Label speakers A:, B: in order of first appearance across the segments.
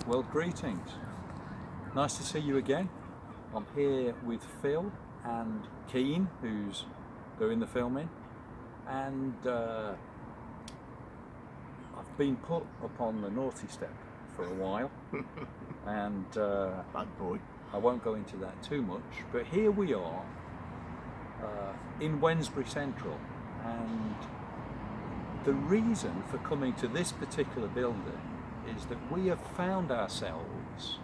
A: Well, greetings. Nice to see you again. I'm here with Phil and Keen, who's doing the filming, and I've been put upon the naughty step for a while, and
B: Bad boy.
A: I won't go into that too much, but here we are in Wednesbury Central, and the reason for coming to this particular building is that we have found ourselves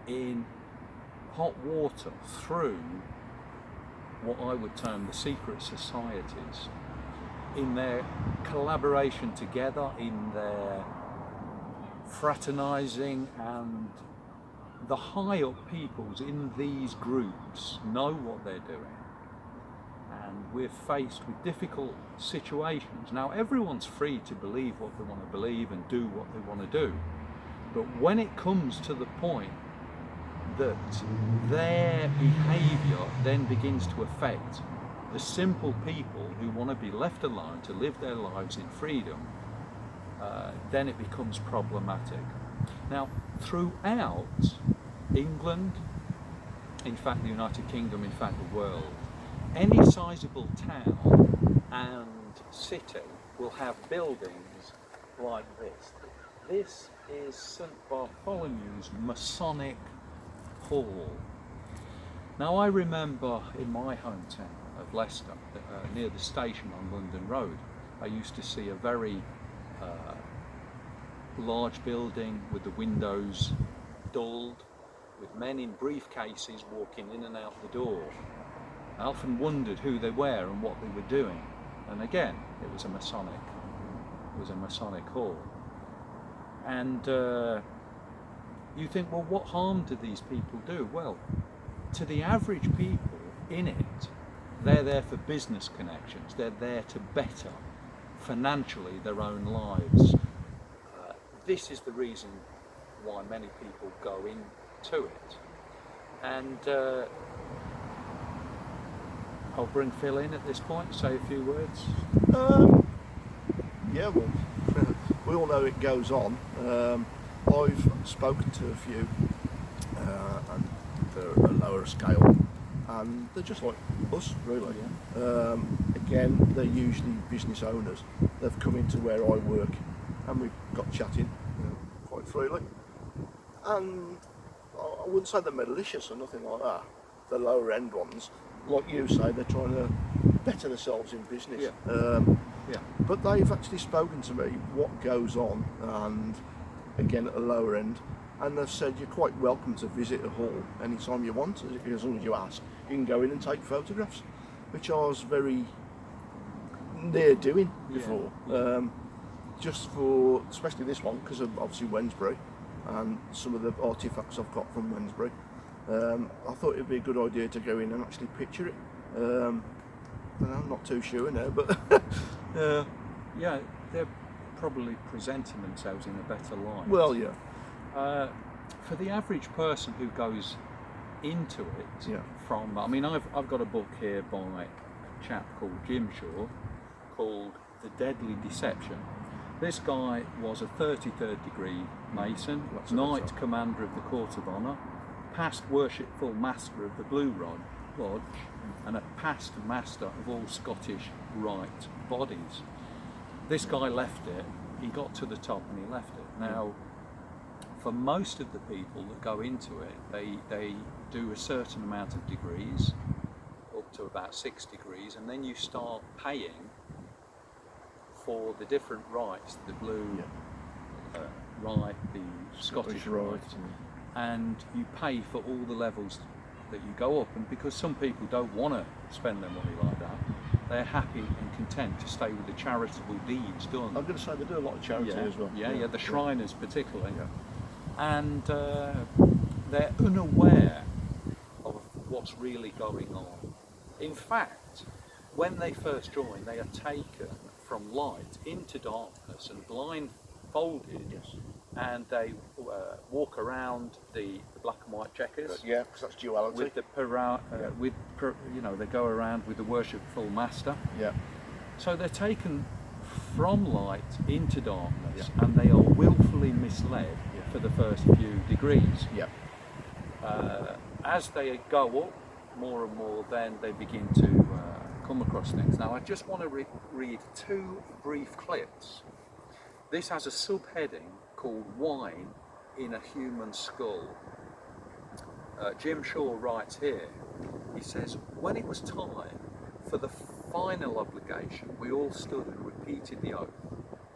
A: in hot water through what I would term the secret societies, in their collaboration together, in their fraternising, and the high up peoples in these groups know what they're doing, and we're faced with difficult situations. Now, everyone's free to believe what they want to believe and do what they want to do, but when it comes to the point that their behaviour then begins to affect the simple people who want to be left alone to live their lives in freedom, then it becomes problematic. Now, throughout England, in fact the United Kingdom, in fact the world, any sizable town and city will have buildings like this. This is St. Bartholomew's Masonic Hall. Now, I remember in my hometown of Leicester, near the station on London Road, I used to see a very large building with the windows dulled, with men in briefcases walking in and out the door. I often wondered who they were and what they were doing, and again, it was a Masonic hall. And you think, well, what harm do these people do? Well, to the average people in it, they're there for business connections. They're there to better financially their own lives. This is the reason why many people go into it. And I'll bring Phil in at this point, say a few words.
B: Yeah, well, we all know it goes on. I've spoken to a few, and they're a lower scale, and they're just like us, really.
A: Yeah.
B: Again, they're usually business owners. They've come into where I work, and we've got chatting, quite freely. And I wouldn't say they're malicious or nothing like that. The lower end ones, like you say, they're trying to better themselves in business.
A: Yeah.
B: But they've actually spoken to me what goes on, and again at the lower end, and they've said you're quite welcome to visit a hall anytime you want, as long as you ask. You can go in and take photographs, which I was very near doing before.
A: Yeah.
B: Just for, especially this one, because of obviously Wednesbury and some of the artefacts I've got from Wednesbury. I thought it'd be a good idea to go in and actually picture it. I'm not too sure now, but
A: yeah, they're probably presenting themselves in a better light.
B: well, yeah.
A: For the average person who goes into it, from, I mean, I've got a book here by a chap called Jim Shaw called The Deadly Deception. This guy was a 33rd degree Mason, Knight Commander of the Court of Honour, past Worshipful Master of the Blue Lodge, and a past Master of all Scottish Rite bodies. This guy left it, he got to the top and he left it. Now, for most of the people that go into it, they do a certain amount of degrees, up to about 6 degrees, and then you start paying for the different rites, the blue rite, the Scottish rite, and you pay for all the levels that you go up. And because some people don't want to spend their money like that, they're happy and content to stay with the charitable deeds done.
B: I'm going to say they do a lot of charity as well.
A: Yeah, the Shriners particularly. And they're unaware of what's really going on. In fact, when they first join, they are taken from light into darkness and blindfolded, and they walk around the black and white checkers.
B: Yeah, because that's duality.
A: With the they go around with the worshipful master.
B: Yeah.
A: So they're taken from light into darkness, and they are willfully misled for the first few degrees.
B: Yep.
A: As they go up more and more, then they begin to come across things. Now, I just want to read two brief clips. This has a subheading called Wine in a Human Skull. Jim Shaw writes here, he says, when it was time for the final obligation, we all stood and repeated the oath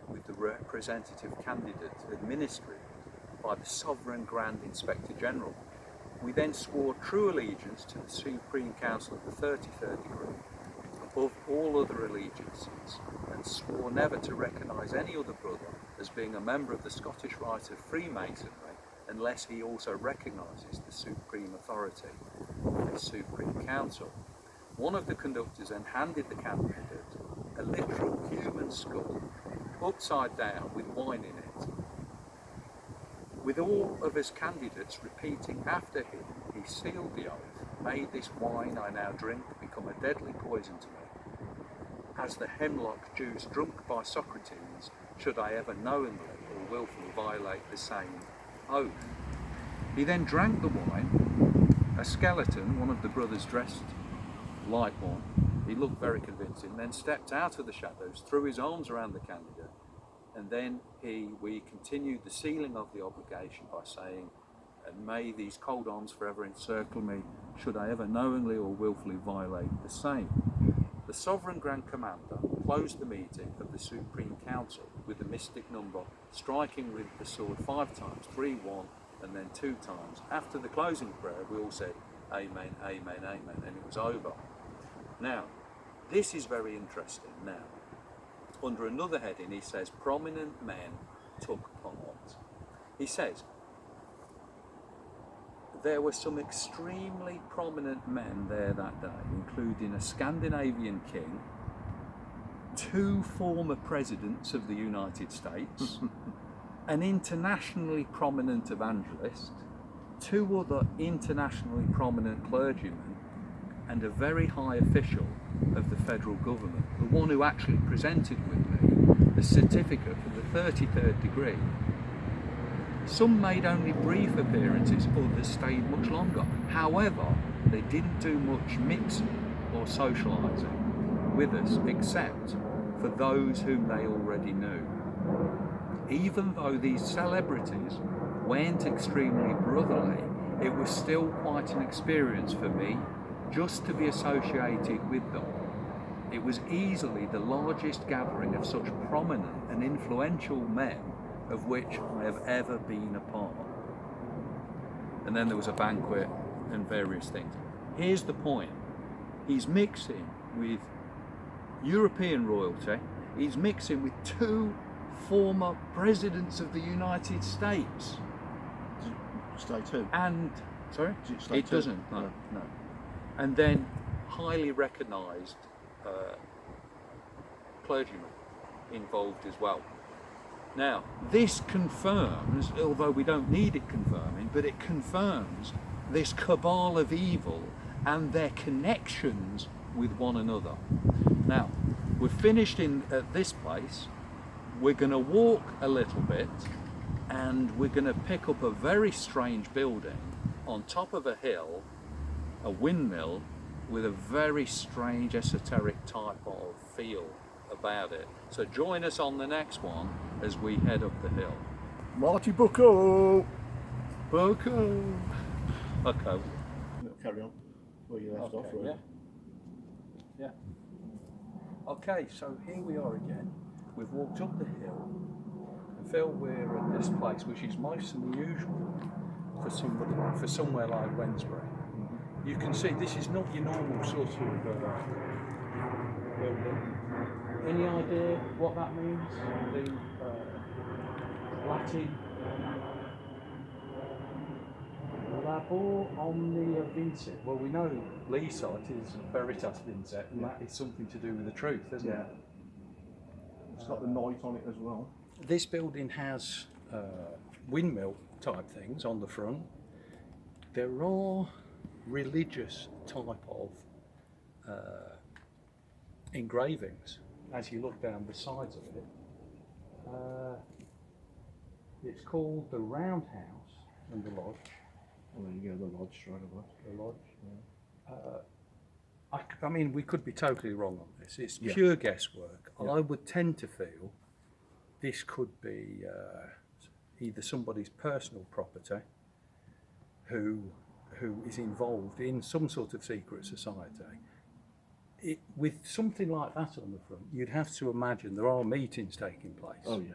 A: with the representative candidate administered by the Sovereign Grand Inspector General. We then swore true allegiance to the Supreme Council of the 33rd degree, above all other allegiances, and swore never to recognise any other brother as being a member of the Scottish Rite of Freemasonry unless he also recognises the supreme authority of the Supreme Council. One of the conductors then handed the candidate a literal human skull, upside down with wine in it. With all of his candidates repeating after him, he sealed the oath, "May this wine I now drink become a deadly poison to me, as the hemlock juice drunk by Socrates, should I ever knowingly or wilfully violate the same oath." He then drank the wine. A skeleton, one of the brothers dressed like one, he looked very convincing, then stepped out of the shadows, threw his arms around the candidate, and then we continued the sealing of the obligation by saying, "And may these cold arms forever encircle me, should I ever knowingly or willfully violate the same." The Sovereign Grand Commander closed the meeting of the Supreme Council with the mystic number, striking with the sword 5 times, 3, 1, and then 2 times. After the closing prayer, we all said, "Amen, amen, amen," and it was over. Now, this is very interesting. Now, under another heading, he says, prominent men took part. He says, there were some extremely prominent men there that day, including a Scandinavian king, 2 former presidents of the United States, an internationally prominent evangelist, 2 other internationally prominent clergymen, and a very high official of the federal government, the one who actually presented with me the certificate for the 33rd degree. Some made only brief appearances, others stayed much longer. However, they didn't do much mixing or socialising with us, except for those whom they already knew. Even though these celebrities weren't extremely brotherly, it was still quite an experience for me just to be associated with them. It was easily the largest gathering of such prominent and influential men of which I have ever been a part. And then there was a banquet and various things. Here's the point. He's mixing with European royalty. He's mixing with 2 former presidents of the United States.
B: Does it stay 2?
A: And, sorry?
B: Does it stay 2?
A: Doesn't, no. And then highly recognised clergymen involved as well. Now, this confirms, although we don't need it confirming, but it confirms this cabal of evil and their connections with one another. Now, we're finished at this place. We're going to walk a little bit and we're going to pick up a very strange building on top of a hill, a windmill with a very strange esoteric type of feel about it. So join us on the next one as we head up the hill.
B: Marty Bucko!
A: Bucko! Okay.
B: Carry on where you left off, right?
A: Yeah. Okay, so here we are again. We've walked up the hill and feel we're at this place, which is most unusual for somewhere like Wednesbury. You can see this is not your normal sort of building. Any idea what that means? The Latin labor omnia vincit. Well, we know Leasite is veritas vincit, and that is something to do with the truth, isn't it?
B: It's got the night on it as well.
A: This building has windmill type things on the front. There are religious type of engravings as you look down the sides of it. It's called the Roundhouse and the Lodge.
B: Well, there you go, the lodge straight away.
A: The Lodge. I mean, we could be totally wrong on this. It's
B: Yeah.
A: pure guesswork.
B: Yeah.
A: I would tend to feel this could be either somebody's personal property who is involved in some sort of secret society. With something like that on the front, you'd have to imagine there are meetings taking place.
B: Oh yeah.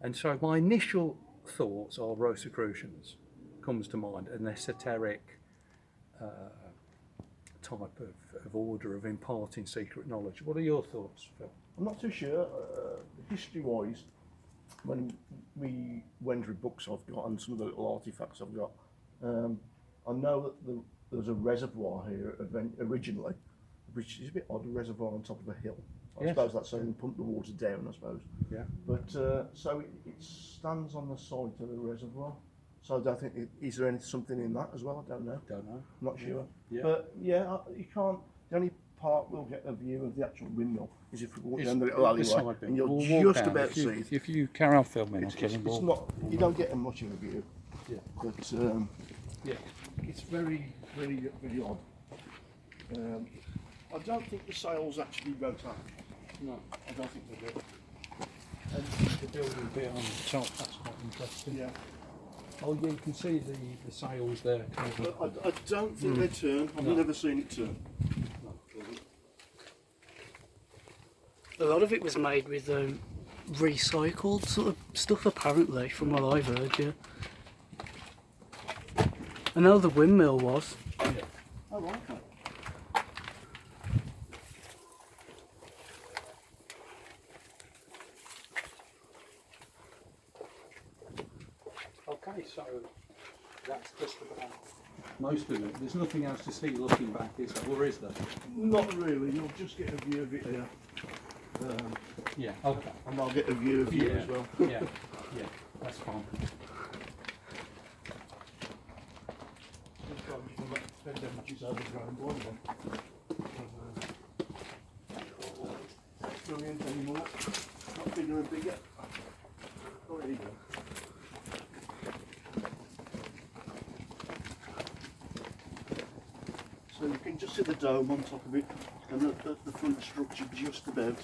A: And so my initial thoughts are Rosicrucians comes to mind, an esoteric type of order of imparting secret knowledge. What are your thoughts, Phil?
B: I'm not too sure. History-wise, when we went through books I've got and some of the little artifacts I've got, I know that there was a reservoir here originally, which is a bit odd, a reservoir on top of a hill. I
A: Yes.
B: suppose that's so you can pump the water down, I suppose.
A: Yeah.
B: But so it stands on the site of the reservoir. So I don't think, is there something in that as well? I don't know.
A: Don't know.
B: I'm not sure.
A: Yeah.
B: But yeah, you can't. The only part we'll get a view of the actual windmill is if we walk
A: It's
B: down the little
A: the side
B: alleyway,
A: bit.
B: and you'll
A: We'll walk
B: just
A: down.
B: about see it.
A: If you carry on filming,
B: It's not. You don't get much of a view,
A: Yeah.
B: but
A: Yeah.
B: it's very, very, very odd. I don't think the sails actually rotate.
A: No.
B: I don't think they do.
A: And the building bit on the top, that's quite interesting.
B: Yeah.
A: Oh, yeah, you can see the sails there.
B: But I don't think they turn. I've
A: No.
B: never seen it turn.
C: A lot of it was made with recycled sort of stuff, apparently, from what I've heard, yeah. I know the windmill was.
A: Yeah.
B: Oh, right. Okay.
A: Okay, so that's just about most of it. There's nothing else to see looking back, is there? Or is there?
B: Not really. You'll just get a view of it here.
A: Yeah, okay.
B: And I'll get a view of you
A: Yeah.
B: as well.
A: Yeah, yeah, that's fine.
B: Brilliant anymore. Not bigger and bigger. Oh, there you go. So you can just see the dome on top of it and the front structure just about.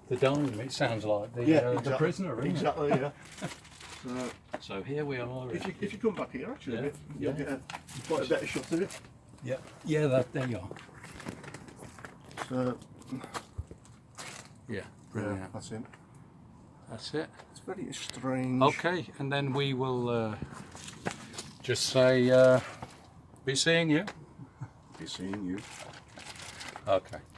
A: The dome, it sounds like the
B: exactly.
A: prisoner, isn't
B: Exactly, yeah.
A: it? So here we are.
B: If you come back here, actually,
A: Yeah,
B: you'll get quite a better shot of it.
A: Yeah, yeah, there you are.
B: So,
A: Yeah,
B: yeah,
A: brilliant.
B: that's it.
A: That's it.
B: It's very strange.
A: Okay, and then we will just say, be seeing you.
B: Be seeing you.
A: Okay.